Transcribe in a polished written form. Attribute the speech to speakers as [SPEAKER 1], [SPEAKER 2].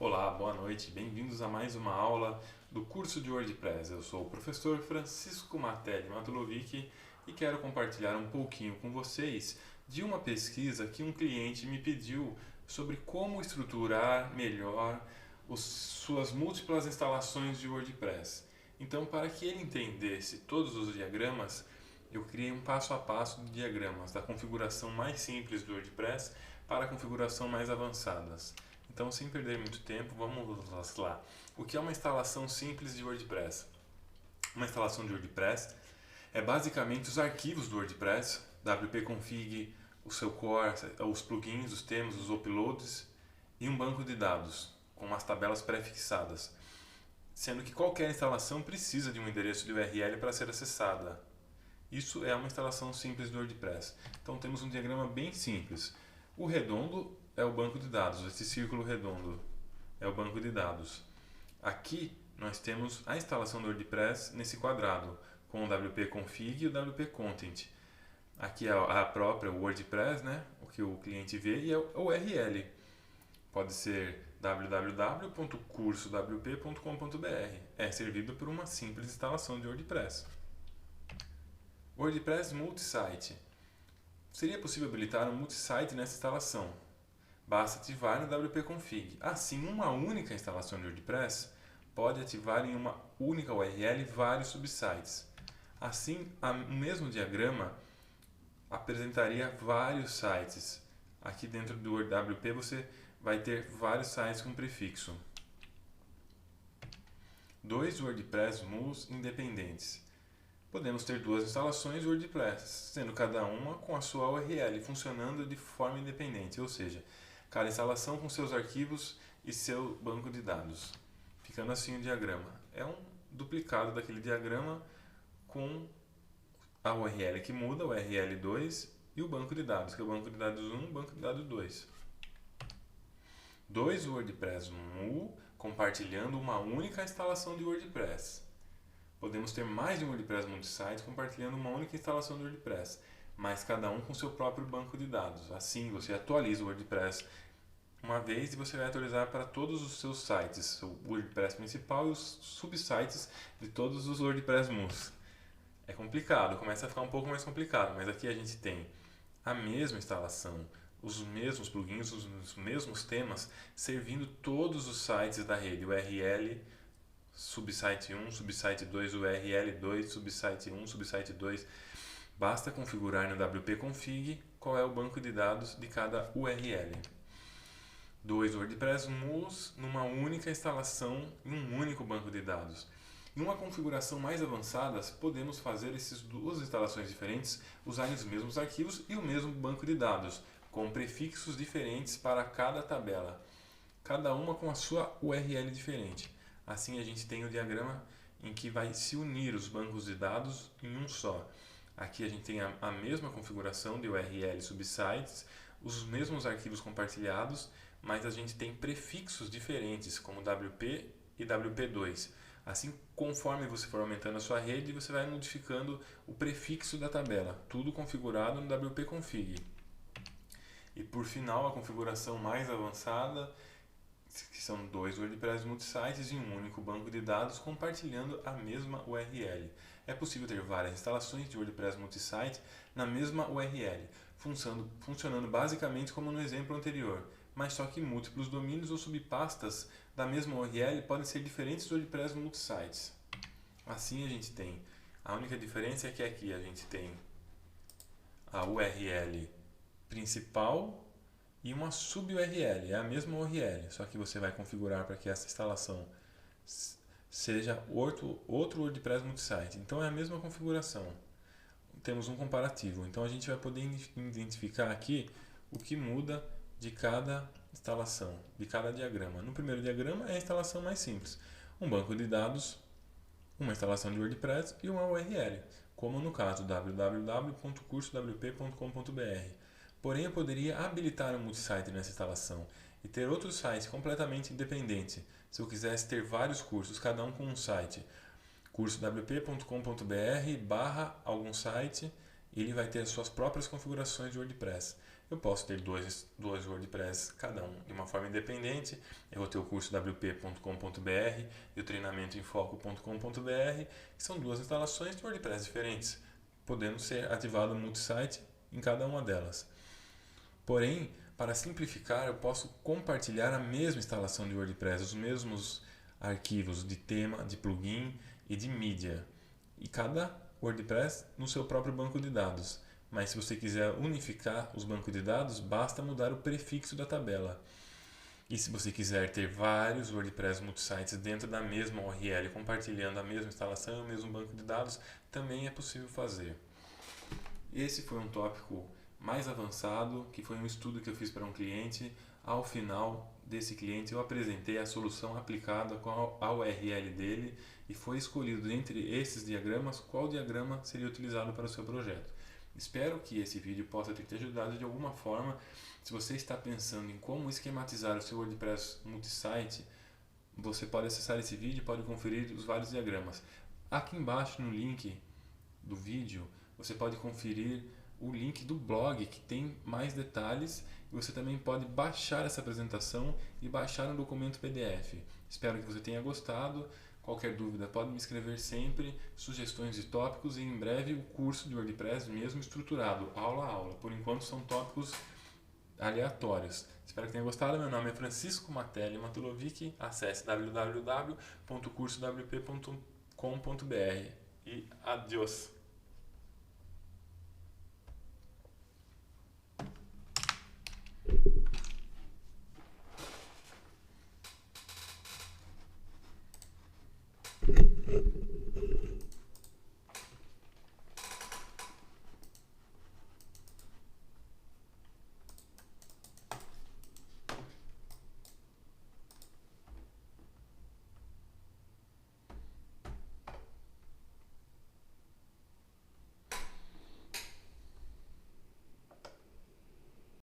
[SPEAKER 1] Olá, boa noite, bem-vindos a mais uma aula do curso de WordPress. Eu sou o professor Francisco Matelli Matulovic e quero compartilhar um pouquinho com vocês de uma pesquisa que um cliente me pediu sobre como estruturar melhor suas múltiplas instalações de WordPress. Então, para que ele entendesse todos os diagramas, eu criei um passo a passo de diagramas da configuração mais simples do WordPress para a configuração mais avançadas. Então, sem perder muito tempo, vamos lá. O que é uma instalação simples de WordPress? Uma instalação de WordPress é basicamente os arquivos do WordPress, wp-config, o seu core, os plugins, os temas, os uploads e um banco de dados com umas tabelas pré-fixadas, sendo que qualquer instalação precisa de um endereço de URL para ser acessada. Isso é uma instalação simples do WordPress. Então temos um diagrama bem simples. O redondo é o banco de dados, esse círculo redondo é o banco de dados. Aqui nós temos a instalação do WordPress nesse quadrado, com o wp-config e o wp-content. Aqui é a própria WordPress, né? O que o cliente vê, e é o URL. Pode ser www.cursowp.com.br. É servido por uma simples instalação de WordPress. WordPress Multisite. Seria possível habilitar um multisite nessa instalação. Basta ativar no wp-config. Assim, uma única instalação de WordPress pode ativar em uma única URL vários subsites. Assim, o mesmo diagrama apresentaria vários sites. Aqui dentro do WP você vai ter vários sites com prefixo. Dois WordPress MULs independentes. Podemos ter duas instalações de WordPress, sendo cada uma com a sua URL, funcionando de forma independente, ou seja, cada instalação com seus arquivos e seu banco de dados. Ficando assim o diagrama. É um duplicado daquele diagrama com a URL que muda, o URL 2, e o banco de dados, que é o banco de dados 1 e o banco de dados 2. Dois WordPress MUL compartilhando uma única instalação de WordPress. Podemos ter mais de um WordPress multisite compartilhando uma única instalação de WordPress, mas cada um com seu próprio banco de dados. Assim, você atualiza o WordPress uma vez e você vai atualizar para todos os seus sites, o WordPress principal e os subsites de todos os WordPress MULs. É complicado, começa a ficar um pouco mais complicado, mas aqui a gente tem a mesma instalação, os mesmos plugins, os mesmos temas, servindo todos os sites da rede, URL, subsite 1, subsite 2, URL 2, subsite 1, subsite 2. Basta configurar no wp-config qual é o banco de dados de cada URL. Dois WordPress MULs numa única instalação em um único banco de dados. Em uma configuração mais avançada, podemos fazer essas duas instalações diferentes usarem os mesmos arquivos e o mesmo banco de dados, com prefixos diferentes para cada tabela, cada uma com a sua URL diferente. Assim a gente tem o diagrama em que vai se unir os bancos de dados em um só. Aqui a gente tem a mesma configuração de URL subsites, os mesmos arquivos compartilhados, mas a gente tem prefixos diferentes, como WP e WP2. Assim, conforme você for aumentando a sua rede, você vai modificando o prefixo da tabela, tudo configurado no wp-config. E por final, a configuração mais avançada, que são dois WordPress multisites em um único banco de dados compartilhando a mesma URL. É possível ter várias instalações de WordPress multisite na mesma URL, funcionando basicamente como no exemplo anterior, mas só que múltiplos domínios ou subpastas da mesma URL podem ser diferentes do WordPress multisites. Assim a gente tem, a única diferença é que aqui a gente tem a URL principal e uma sub-URL, é a mesma URL, só que você vai configurar para que essa instalação seja outro WordPress multisite. Então é a mesma configuração. Temos um comparativo, então a gente vai poder identificar aqui o que muda de cada instalação, de cada diagrama. No primeiro diagrama é a instalação mais simples, um banco de dados, uma instalação de WordPress e uma URL, como no caso www.cursowp.com.br. Porém, eu poderia habilitar um multisite nessa instalação e ter outro site completamente independente, se eu quisesse ter vários cursos, cada um com um site. cursowp.com.br/algum site, ele vai ter suas próprias configurações de WordPress. Eu posso ter dois WordPress, cada um de uma forma independente. Eu vou ter o curso wp.com.br e o treinamento em foco.com.br, que são duas instalações de WordPress diferentes, podendo ser ativado o multisite em cada uma delas. Porém, para simplificar, eu posso compartilhar a mesma instalação de WordPress, os mesmos arquivos de tema, de plugin e de mídia. E cada WordPress no seu próprio banco de dados. Mas se você quiser unificar os bancos de dados, basta mudar o prefixo da tabela. E se você quiser ter vários WordPress multisites dentro da mesma URL, compartilhando a mesma instalação e o mesmo banco de dados, também é possível fazer. Esse foi um tópico mais avançado, que foi um estudo que eu fiz para um cliente. Ao final desse cliente, eu apresentei a solução aplicada com a URL dele e foi escolhido entre esses diagramas qual diagrama seria utilizado para o seu projeto. Espero que esse vídeo possa ter te ajudado de alguma forma. Se você está pensando em como esquematizar o seu WordPress multisite, você pode acessar esse vídeo e pode conferir os vários diagramas. Aqui embaixo no link do vídeo, você pode conferir o link do blog que tem mais detalhes e você também pode baixar essa apresentação e baixar um documento PDF. Espero que você tenha gostado. Qualquer dúvida pode me escrever sempre, sugestões de tópicos e em breve o curso de WordPress mesmo estruturado, aula a aula. Por enquanto são tópicos aleatórios. Espero que tenha gostado. Meu nome é Francisco Matelli Matulovic. Acesse www.cursowp.com.br e adiós!